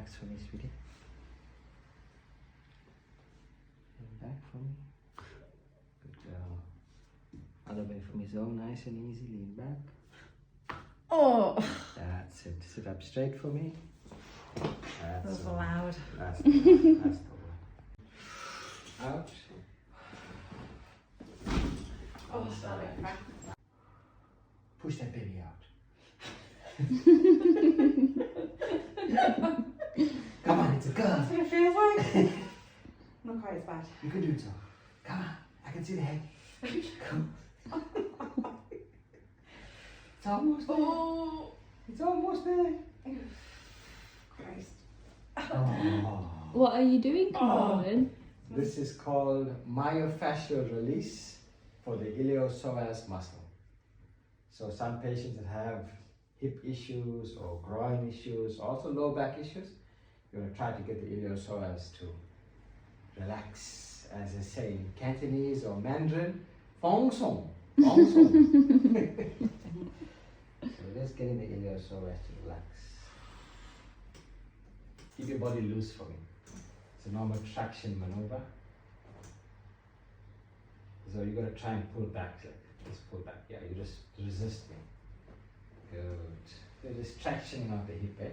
relax for me, sweetie. Lean back for me. Good girl. Other way for me, so nice and easy. Lean back. Oh, That's it. Sit up straight for me. that That's was all. loud. That's the one. That's the one. Out. Oh, sorry. Push that baby out. Come on, it's a girl. That's what it feels like. Not quite as bad. You can do it, so. Come on, I can see the head. Come. It's almost there. Oh, It's almost there. Christ. Oh. What are you doing, Kumaran? This is called myofascial release for the iliopsoas muscle. So some patients that have hip issues or groin issues, also low back issues, you're going to try to get the iliopsoas to relax, as they say in Cantonese or Mandarin, fong song, fong song. So just getting the iliopsoas to relax. Keep your body loose for me. It's a normal traction maneuver. So you're going to try and pull back, like just pull back. Yeah, you just resist me. Good. So just tractioning out the hip, eh?